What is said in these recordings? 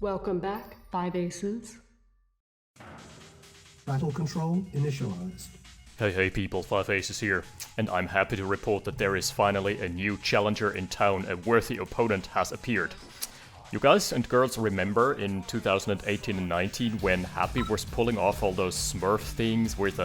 Welcome back, 5 Aces. Battle control initialized. Hey people, 5 Aces here, and I'm happy to report that there is finally a new challenger in town. A worthy opponent has appeared. You guys and girls remember in 2018 and 19 when Happy was pulling off all those Smurf things with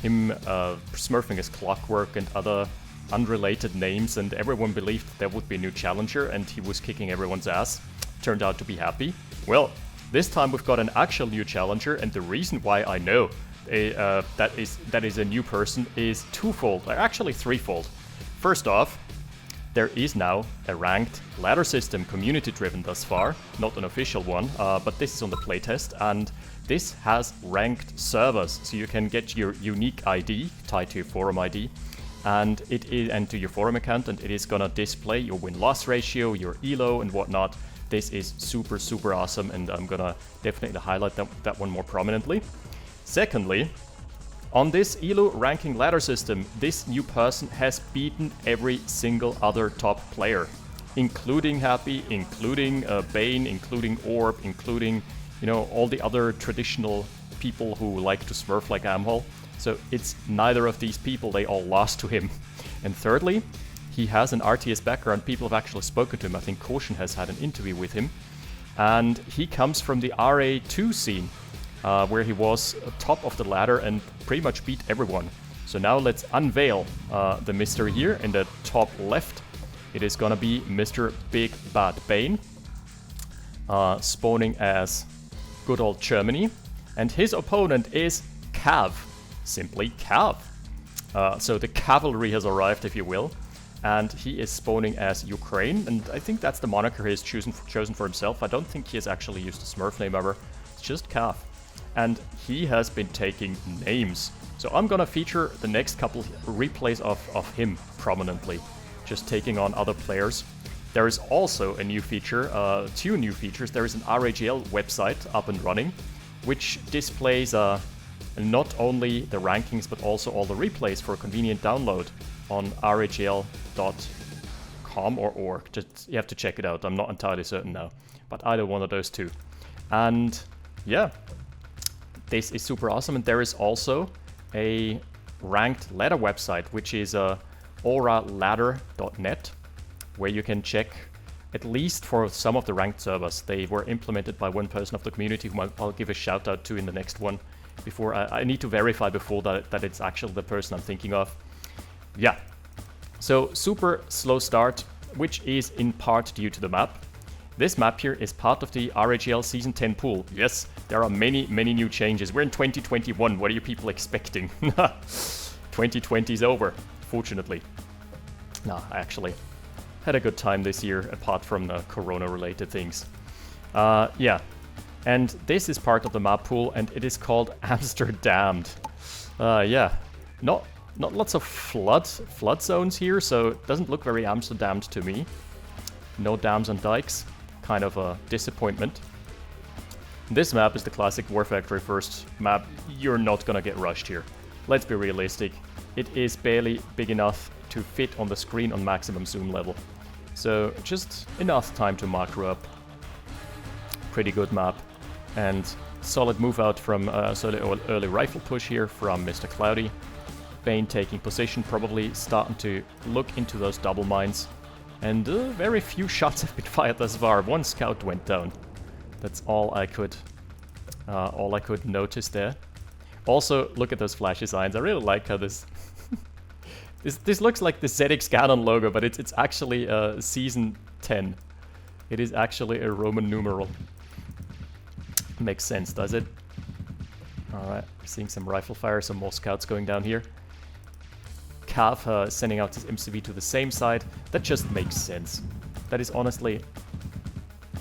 him smurfing his Clockwork and other unrelated names, and everyone believed there would be a new challenger and he was kicking everyone's ass. Turned out to be Happy. Well, this time we've got an actual new challenger, and the reason why I know that is a new person is twofold, actually threefold. First off, there is now a ranked ladder system, community-driven thus far, not an official one, but this is on the playtest, and this has ranked servers, so you can get your unique ID tied to your forum ID, and to your forum account, and it is gonna display your win-loss ratio, your elo, and whatnot. This is super, super awesome, and I'm gonna definitely highlight that one more prominently. Secondly, on this ELO ranking ladder system, this new person has beaten every single other top player, including Happy, including Bane, including Orb, including, all the other traditional people who like to smurf like Amhol. So it's neither of these people, they all lost to him. And thirdly, he has an RTS background. People have actually spoken to him. I think Caution has had an interview with him. And he comes from the RA2 scene, where he was top of the ladder and pretty much beat everyone. So now let's unveil the mystery here. In the top left, it is gonna be Mr. Big Bad Bane, spawning as good old Germany. And his opponent is Cav, simply Cav. So the Kavalry has arrived, if you will. And he is spawning as Ukraine, and I think that's the moniker he has chosen for himself. I don't think he has actually used a Smurf name ever. It's just Cav. And he has been taking names. So I'm gonna feature the next couple replays of him prominently, just taking on other players. There is also a new feature, two new features. There is an RAGL website up and running, which displays not only the rankings, but also all the replays for convenient download on ragl.com or org. Just, you have to check it out. I'm not entirely certain now, but either one of those two. And yeah, this is super awesome. And there is also a ranked ladder website, which is auraladder.net, where you can check, at least for some of the ranked servers. They were implemented by one person of the community whom I'll give a shout out to in the next one. Before I need to verify before that it's actually the person I'm thinking of. Yeah, so super slow start, which is in part due to the map. This map here is part of the RAGL Season 10 pool. Yes, there are many, many new changes. We're in 2021, what are you people expecting? 2020 is over, fortunately. No, I actually had a good time this year, apart from the corona-related things. Yeah, and this is part of the map pool, and it is called Amsterdam. Yeah, not lots of flood zones here, so it doesn't look very Amsterdam to me. No dams and dikes, kind of a disappointment. This map is the classic War Factory first map. You're not gonna get rushed here. Let's be realistic. It is barely big enough to fit on the screen on maximum zoom level. So just enough time to macro up. Pretty good map. And solid move out from early rifle push here from Mr. Cloudy. Bane taking position, probably starting to look into those double mines. And very few shots have been fired thus far. One scout went down. That's all I could notice there. Also, look at those flash designs. I really like how this this looks like the ZX Ganon logo, but it's actually Season 10. It is actually a Roman numeral. Makes sense, does it? Alright, seeing some rifle fire, some more scouts going down here. Cav sending out his MCV to the same side. That just makes sense. That is honestly...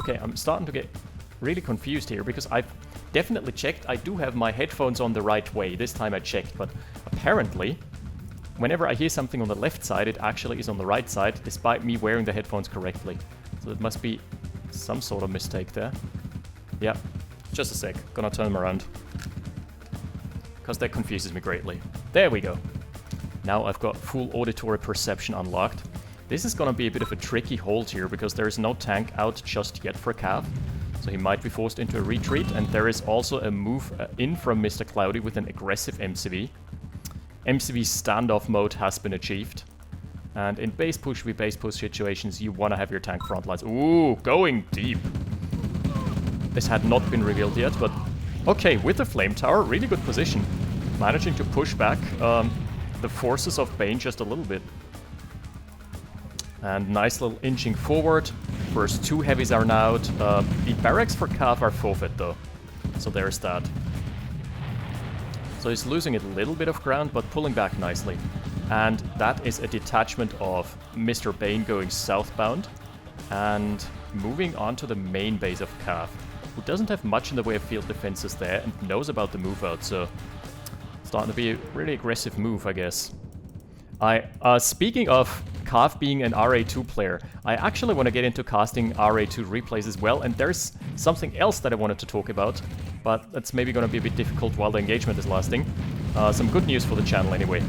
Okay, I'm starting to get really confused here, because I've definitely checked. I do have my headphones on the right way. This time I checked, but apparently, whenever I hear something on the left side, it actually is on the right side, despite me wearing the headphones correctly. So it must be some sort of mistake there. Yeah, just a sec. Gonna turn them around, because that confuses me greatly. There we go. Now I've got full auditory perception unlocked. This is gonna be a bit of a tricky hold here, because there is no tank out just yet for Cav. So he might be forced into a retreat, and there is also a move in from Mr. Cloudy with an aggressive MCV. MCV standoff mode has been achieved. And in base push v base push situations, you want to have your tank front lines. Ooh, going deep. This had not been revealed yet, but okay, with the Flame Tower, really good position. Managing to push back the forces of Bane just a little bit. And nice little inching forward. First 2 heavies are now out. The barracks for Cav are forfeit though. So there's that. So he's losing a little bit of ground, but pulling back nicely. And that is a detachment of Mr. Bane going southbound and moving on to the main base of Cav, who doesn't have much in the way of field defenses there and knows about the move out, so starting to be a really aggressive move, I guess. Speaking of Cav being an RA2 player, I actually want to get into casting RA2 replays as well, and there's something else that I wanted to talk about, but that's maybe going to be a bit difficult while the engagement is lasting. Some good news for the channel anyway.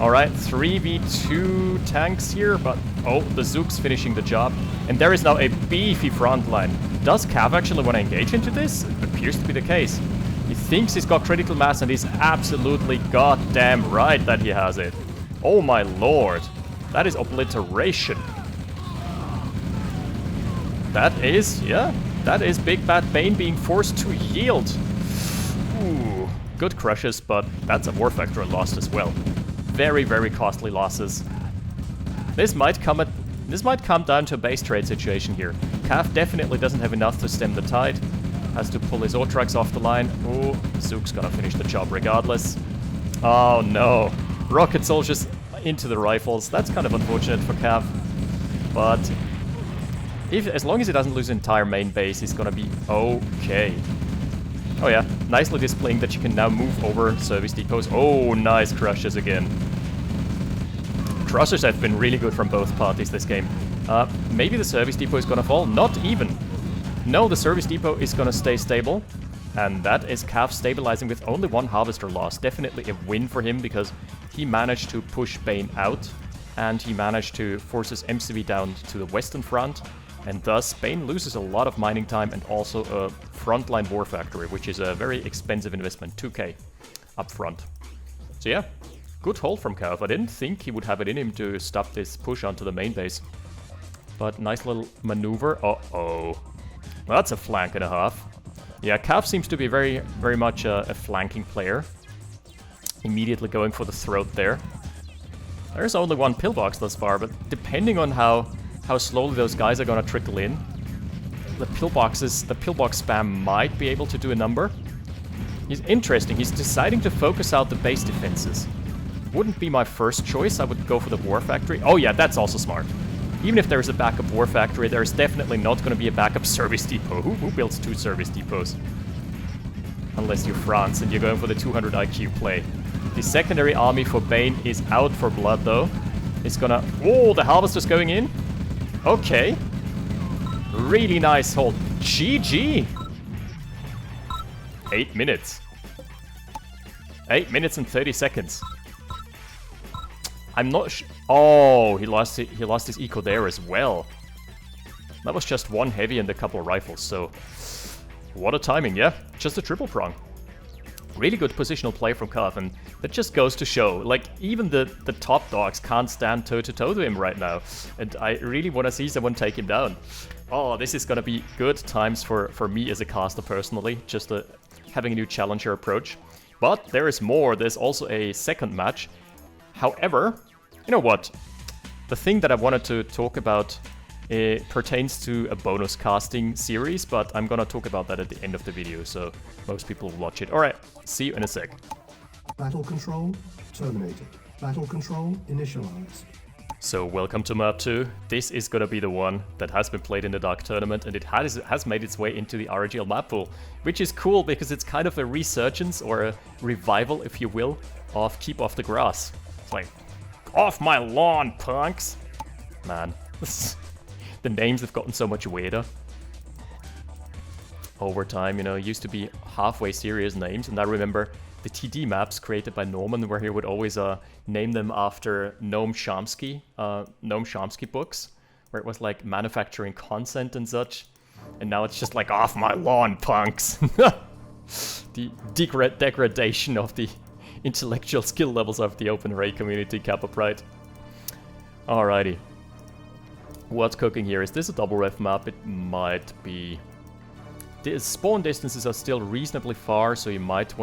Alright, 3v2 tanks here, but oh, the Zook's finishing the job. And there is now a beefy front line. Does Cav actually want to engage into this? It appears to be the case. He thinks he's got critical mass, and he's absolutely goddamn right that he has it. Oh my lord. That is obliteration. That is, yeah, that is Big Bad Bane being forced to yield. Ooh, good crushes, but that's a War Factor lost as well. Very, very costly losses. This might come down to a base trade situation here. Cav definitely doesn't have enough to stem the tide. Has to pull his Autrax off the line. Oh, Zook's gonna finish the job regardless. Oh no. Rocket soldiers into the rifles. That's kind of unfortunate for Cav. But as long as he doesn't lose the entire main base, he's gonna be okay. Oh yeah, nicely displaying that you can now move over service depots. Oh, nice crushes again. Crushes have been really good from both parties this game. Maybe the service depot is gonna fall. Not even. No, the service depot is gonna stay stable. And that is Cav stabilizing with only 1 harvester loss. Definitely a win for him because he managed to push Bane out. And he managed to force his MCV down to the western front. And thus, Bane loses a lot of mining time and also a frontline war factory, which is a very expensive investment, 2k up front. So yeah, good hold from Cav. I didn't think he would have it in him to stop this push onto the main base. But nice little maneuver. Uh-oh. That's a flank and a half. Yeah, Cav seems to be very, very much a flanking player. Immediately going for the throat there. There's only 1 pillbox thus far, but depending on how slowly those guys are gonna trickle in, the pillbox spam might be able to do a number. He's interesting, he's deciding to focus out the base defenses. Wouldn't be my first choice, I would go for the war factory. Oh yeah, that's also smart. Even if there's a backup war factory, there's definitely not gonna be a backup service depot. Who builds 2 service depots? Unless you're France and you're going for the 200 IQ play. The secondary army for Bane is out for blood though. It's gonna... Oh, the harvester's going in? Okay. Really nice hold. GG! 8 minutes. 8 minutes and 30 seconds. I'm not oh, he lost his eco there as well. That was just 1 heavy and a couple of rifles, so... What a timing, yeah? Just a triple prong. Really good positional play from Cav, and that just goes to show, like, even the top dogs can't stand toe-to-toe to him right now. And I really want to see someone take him down. Oh, this is gonna be good times for me as a caster personally, just having a new challenger approach. But there is more, there's also a second match. However, you know what? The thing that I wanted to talk about pertains to a bonus casting series, but I'm gonna talk about that at the end of the video, so most people will watch it. Alright, see you in a sec. Battle control terminated. Battle control initialized. So welcome to map 2. This is gonna be the one that has been played in the Dark Tournament, and it has made its way into the RGL map pool, which is cool because it's kind of a resurgence or a revival, if you will, of Keep Off the Grass. It's like, off my lawn, punks! Man, the names have gotten so much weirder. Over time, you know, it used to be halfway serious names, and I remember the TD maps created by Norman, where he would always name them after Noam Chomsky books, where it was like manufacturing consent and such. And now it's just like, off my lawn, punks. The degradation of the intellectual skill levels of the OpenRA community, Kappa Pride. Alrighty. What's cooking here? Is this a double ref map? It might be. The spawn distances are still reasonably far, so you might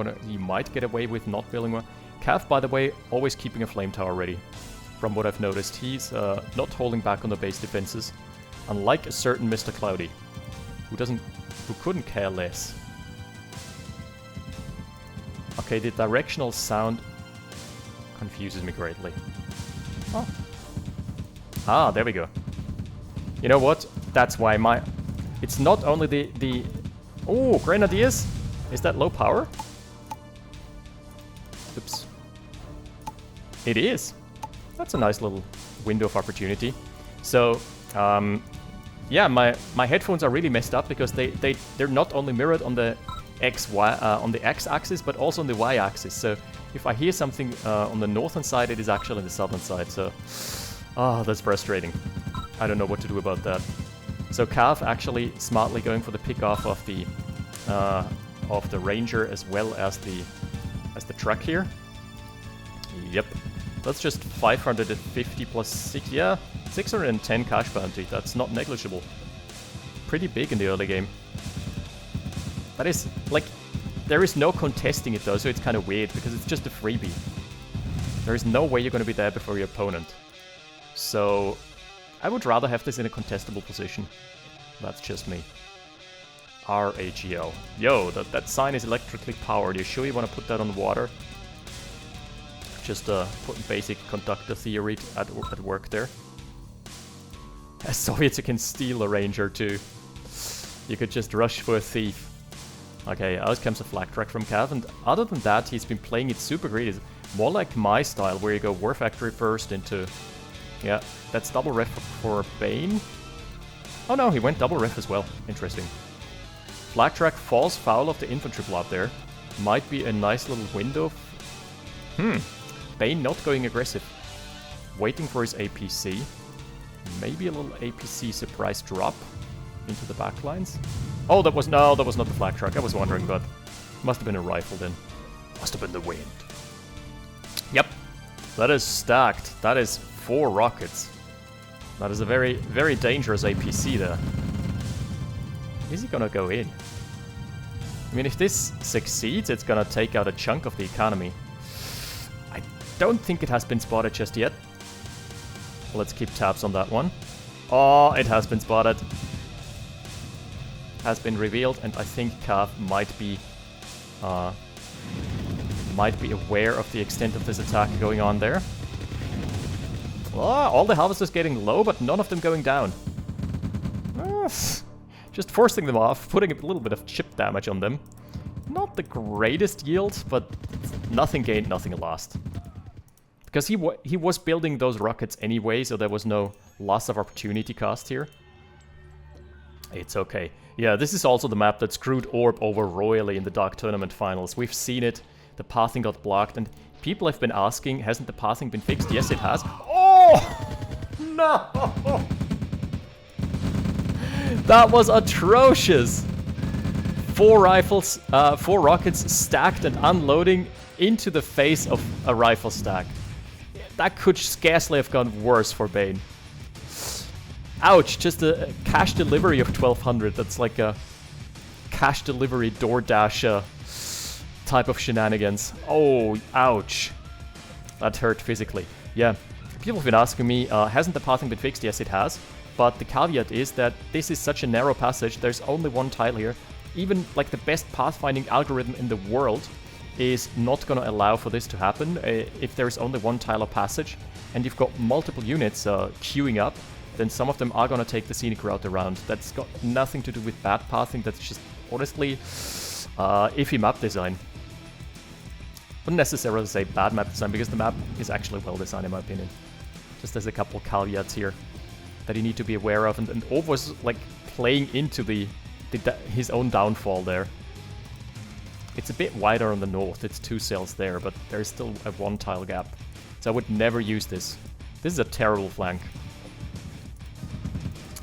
get away with not building one. Cav, by the way, always keeping a flame tower ready. From what I've noticed, he's not holding back on the base defenses, unlike a certain Mr. Cloudy, who couldn't care less. Okay, the directional sound confuses me greatly. Oh. Ah, there we go. You know what? That's why my... It's not only the... Oh, Grenadiers? Is that low power? Oops. It is. That's a nice little window of opportunity. So, yeah, my headphones are really messed up because they're not only mirrored on the x-axis, but also on the y-axis. So if I hear something on the northern side, it is actually on the southern side. So, that's frustrating. I don't know what to do about that. So Cav actually smartly going for the pick-off of the Ranger as well as the truck here. Yep. That's just 550 plus 6, yeah, 610 cash bounty. That's not negligible. Pretty big in the early game. That is, like, there is no contesting it though, so it's kind of weird because it's just a freebie. There is no way you're going to be there before your opponent. So, I would rather have this in a contestable position. That's just me. RAGL. Yo, that sign is electrically powered. You sure you want to put that on water? Just putting basic conductor theory at work there. As Soviets, you can steal a Ranger too. You could just rush for a thief. Okay, out comes a flak track from Cav, and other than that, he's been playing it super great. It's more like my style, where you go War Factory first into... Yeah, that's double ref for Bane. Oh no, he went double ref as well. Interesting. Flak track falls foul of the infantry blob there. Might be a nice little window. Bane not going aggressive. Waiting for his APC. Maybe a little APC surprise drop into the backlines. Oh, that was not the flak track. I was wondering, but must have been a rifle then. Must have been the wind. Yep, that is stacked. That is 4 rockets. That is a very, very dangerous APC there. Is he gonna go in? I mean, if this succeeds, it's gonna take out a chunk of the economy. I don't think it has been spotted just yet. Let's keep tabs on that one. Oh, it has been spotted. Has been revealed, and I think Cav might be aware of the extent of this attack going on there. Oh, all the harvesters getting low, but none of them going down. Just forcing them off, putting a little bit of chip damage on them. Not the greatest yield, but nothing gained, nothing lost. Because he was building those rockets anyway, so there was no loss of opportunity cost here. It's okay. Yeah, this is also the map that screwed Orb over royally in the Dark Tournament finals. We've seen it. The pathing got blocked, and people have been asking, hasn't the pathing been fixed? Yes, it has. Oh! No! That was atrocious! 4 rifles, 4 rockets stacked and unloading into the face of a rifle stack. That could scarcely have gone worse for Bane. Ouch, just a cash delivery of 1200. That's like a cash delivery DoorDash type of shenanigans. Oh, ouch. That hurt physically. Yeah, people have been asking me, hasn't the pathing been fixed? Yes, it has. But the caveat is that this is such a narrow passage, there's only one tile here. Even like the best pathfinding algorithm in the world is not going to allow for this to happen if there's only one tile of passage and you've got multiple units queuing up. Then some of them are going to take the scenic route around. That's got nothing to do with bad pathing, that's just honestly iffy map design. Wouldn't necessarily say bad map design, because the map is actually well designed in my opinion. Just there's a couple caveats here that you need to be aware of, and Orb was like playing into his own downfall there. It's a bit wider on the north, it's 2 cells there, but there's still a 1 tile gap. So I would never use this. This is a terrible flank.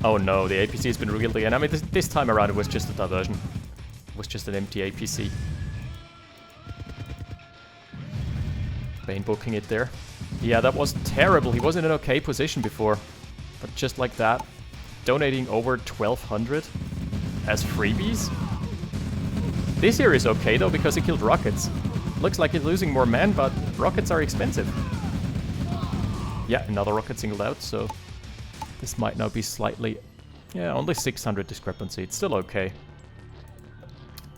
Oh no, the APC has been revealed again. I mean, this time around it was just a diversion. It was just an empty APC. Bane booking it there. Yeah, that was terrible. He was in an okay position before. But just like that, donating over 1200 as freebies? This here is okay though, because he killed rockets. Looks like he's losing more men, but rockets are expensive. Yeah, another rocket singled out, so this might now be slightly... Yeah, only 600 discrepancy. It's still okay.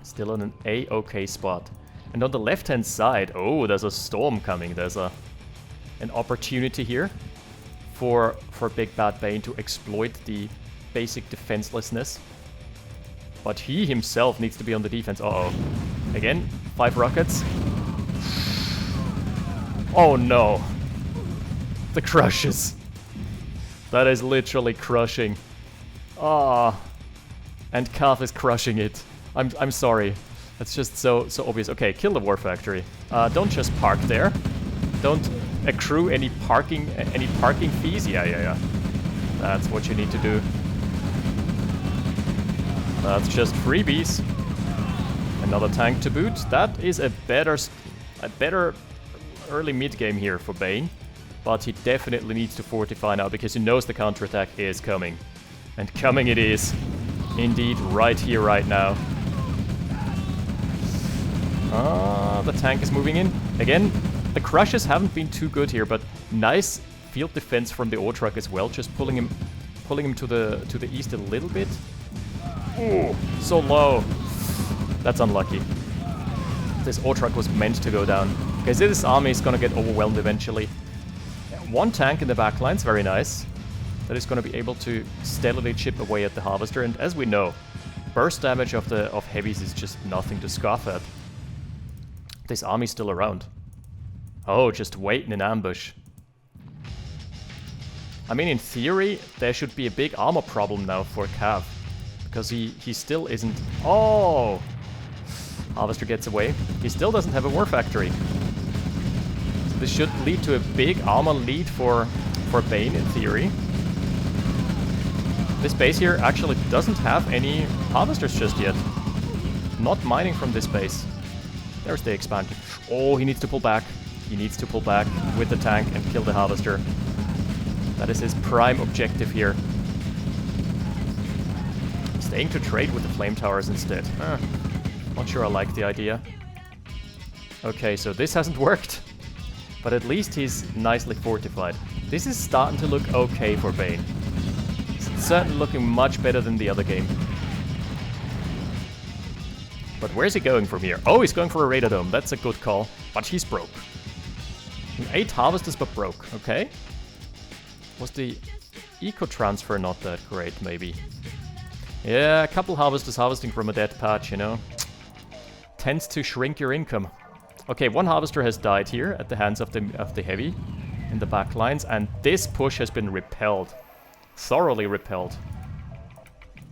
Still in an A-okay spot. And on the left-hand side, oh, there's a storm coming. There's an opportunity here for Big Bad Bane to exploit the basic defenselessness. But he himself needs to be on the defense. Uh-oh. Again, 5 rockets. Oh no. The crushes. That is literally crushing. Ah. And Kav is crushing it. I'm sorry. That's just so obvious. Okay, kill the War Factory. Don't just park there. Don't accrue any parking fees. Yeah. That's what you need to do. That's just freebies. Another tank to boot. That is a better early mid game here for Bane. But he definitely needs to fortify now because he knows the counterattack is coming. And coming it is. Indeed, right here, right now. The tank is moving in. Again, the crushes haven't been too good here, but nice field defense from the ore truck as well, just pulling him to the east a little bit. Oh, so low. That's unlucky. This ore truck was meant to go down. Because this army is gonna get overwhelmed eventually. One tank in the back line's very nice. That is gonna be able to steadily chip away at the harvester, and as we know, burst damage of heavies is just nothing to scoff at. This army's still around. Oh, just wait in an ambush. I mean, in theory, there should be a big armor problem now for Kav. Because he still isn't... Oh! Harvester gets away. He still doesn't have a war factory. So this should lead to a big armor lead for Bane, in theory. This base here actually doesn't have any harvesters just yet. Not mining from this base. There's the expansion. Oh, he needs to pull back. He needs to pull back with the tank and kill the harvester. That is his prime objective here. Staying to trade with the flame towers instead. Not sure I like the idea. Okay, so this hasn't worked. But at least he's nicely fortified. This is starting to look okay for Bane. It's certainly looking much better than the other game. But where's he going from here? Oh, he's going for a radar dome. That's a good call. But he's broke. 8 harvesters but broke. Okay. Was the eco transfer not that great, maybe? Yeah, a couple harvesters harvesting from a dead patch, you know. Tends to shrink your income. Okay, 1 harvester has died here at the hands of the heavy in the back lines, and this push has been repelled. Thoroughly repelled.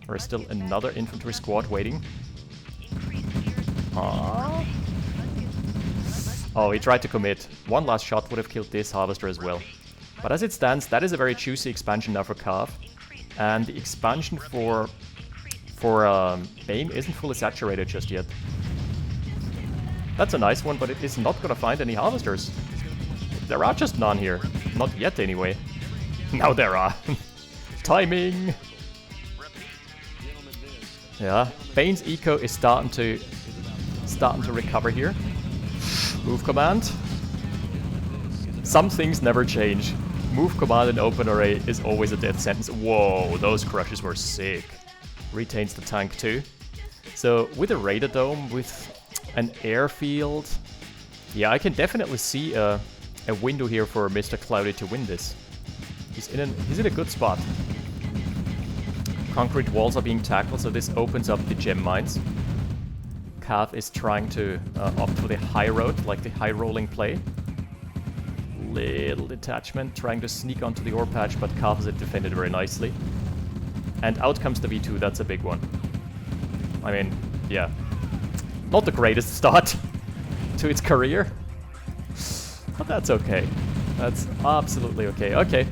There is still another infantry squad waiting. Oh, he tried to commit. 1 last shot would have killed this harvester as well. But as it stands, that is a very juicy expansion now for Kav. And the expansion for Bane isn't fully saturated just yet. That's a nice one, but it is not going to find any harvesters. There are just none here. Not yet, anyway. Now there are. Timing! Yeah, Bane's eco is starting to recover here. Move command. Some things never change. Move command in OpenRA is always a death sentence. Whoa, those crushes were sick. Retains the tank too. So with a radar dome, with an airfield, yeah, I can definitely see a window here for Mr. Cloudy to win this. He's in a good spot. Concrete walls are being tackled, so this opens up the gem mines. Kav is trying to opt for the high road, like the high rolling play. Little detachment trying to sneak onto the ore patch, but Kav has it defended very nicely. And out comes the V2, that's a big one. I mean, yeah. Not the greatest start to its career. But that's okay. That's absolutely okay. Okay,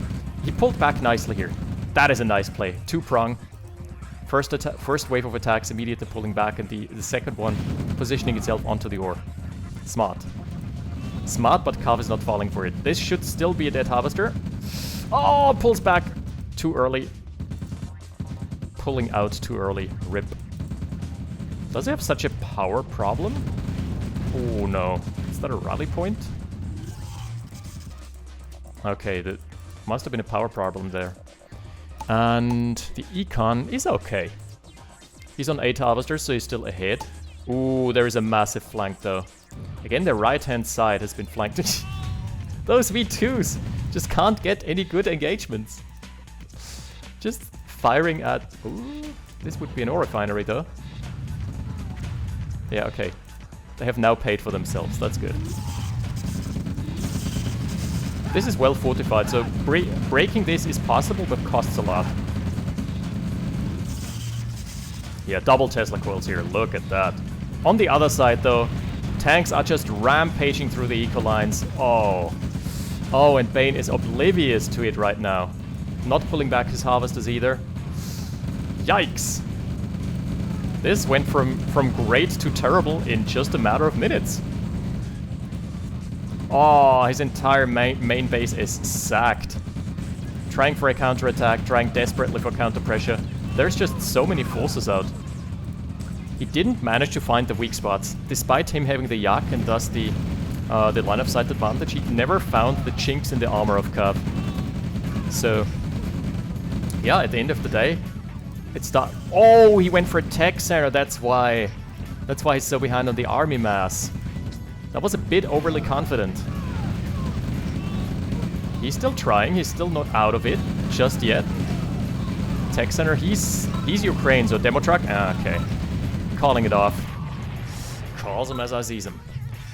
he pulled back nicely here. That is a nice play. Two-prong. First wave of attacks immediately pulling back, and the second one positioning itself onto the ore. Smart. Smart, but Kav is not falling for it. This should still be a dead harvester. Oh, pulls back too early. Pulling out too early. Rip. Does he have such a power problem? Oh no. Is that a rally point? Okay, that must have been a power problem there. And the econ is okay. He's on 8 harvesters, so he's still ahead. Ooh, there is a massive flank though. Again, the right-hand side has been flanked. Those V2s just can't get any good engagements. Just firing at... Ooh, this would be an ore refinery though. Yeah, okay. They have now paid for themselves, that's good. This is well fortified, so breaking this is possible, but costs a lot. Yeah, double Tesla coils here, look at that. On the other side though, tanks are just rampaging through the eco lines. Oh. Oh, and Bane is oblivious to it right now. Not pulling back his harvesters either. Yikes. This went from great to terrible in just a matter of minutes. Oh, his entire main base is sacked. Trying for a counterattack, trying desperately for counter pressure. There's just so many forces out. He didn't manage to find the weak spots. Despite him having the Yak and thus the line of sight advantage, he never found the chinks in the armor of Kav. So, yeah, at the end of the day, it's oh, he went for a tech center, that's why. That's why he's so behind on the army mass. That was a bit overly confident. He's still trying, he's still not out of it just yet. Tech center, he's Ukraine, so demo truck, okay. Calling it off. Calls him as I sees him.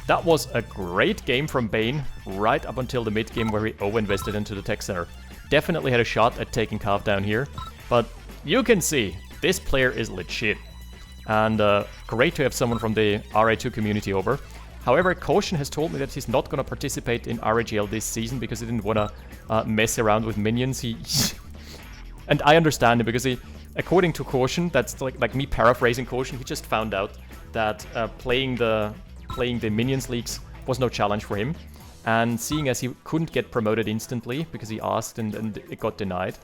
That was a great game from Bain, right up until the mid game where he over-invested into the tech center. Definitely had a shot at taking Kav down here, but you can see, this player is legit. And great to have someone from the RA2 community over. However, Caution has told me that he's not going to participate in RAGL this season because he didn't want to mess around with minions. And I understand him because according to Caution, that's like me paraphrasing Caution, he just found out that playing the minions leagues was no challenge for him. And seeing as he couldn't get promoted instantly because he asked and it got denied,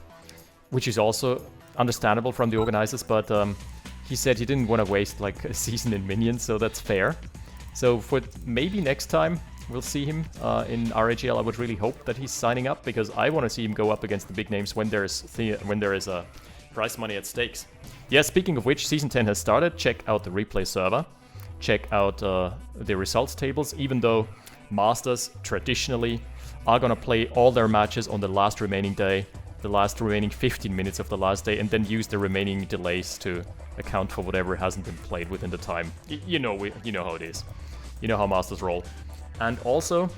which is also understandable from the organizers, but he said he didn't want to waste like a season in minions, so that's fair. So for maybe next time we'll see him in RAGL. I would really hope that he's signing up because I want to see him go up against the big names when there is a prize money at stakes. Yeah, speaking of which, Season 10 has started. Check out the replay server. Check out the results tables, even though Masters traditionally are going to play all their matches on the last remaining day, the last remaining 15 minutes of the last day, and then use the remaining delays to account for whatever hasn't been played within the time. You know how it is. You know how Masters roll. And also,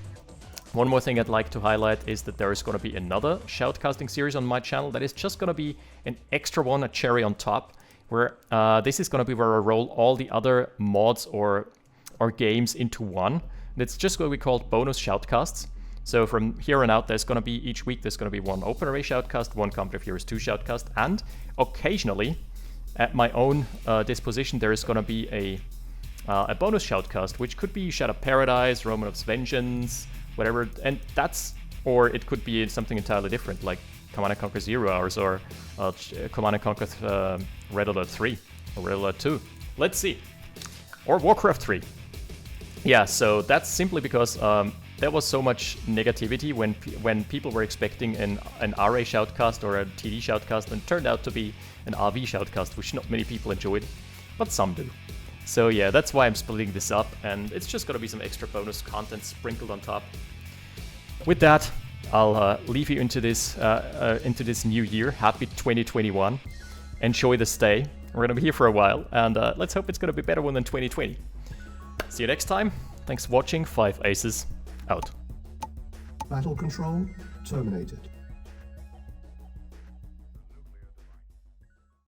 one more thing I'd like to highlight is that there is going to be another shoutcasting series on my channel that is just going to be an extra one, a cherry on top, where this is going to be where I roll all the other mods or games into one. And it's just going to be called bonus shoutcasts. So from here on out, there's going to be, each week, there's going to be one OpenRA shoutcast, one Company of Heroes 2 shoutcast, and occasionally, at my own disposition, there is going to be a bonus shoutcast, which could be Shadow Paradise, Romanov's Vengeance, whatever, and that's, or it could be something entirely different, like Command & Conquer 0 Hours, or Command & Conquer Red Alert 3, or Red Alert 2. Let's see. Or Warcraft 3. Yeah, so that's simply because there was so much negativity when people were expecting an RA shoutcast or a TD shoutcast, and it turned out to be an RV shoutcast, which not many people enjoyed, but some do. So yeah, that's why I'm splitting this up, and it's just gonna be some extra bonus content sprinkled on top. With that, I'll leave you into this new year. Happy 2021. Enjoy the stay. We're gonna be here for a while, and let's hope it's gonna be a better one than 2020. See you next time. Thanks for watching. 5 Aces out. Battle control terminated.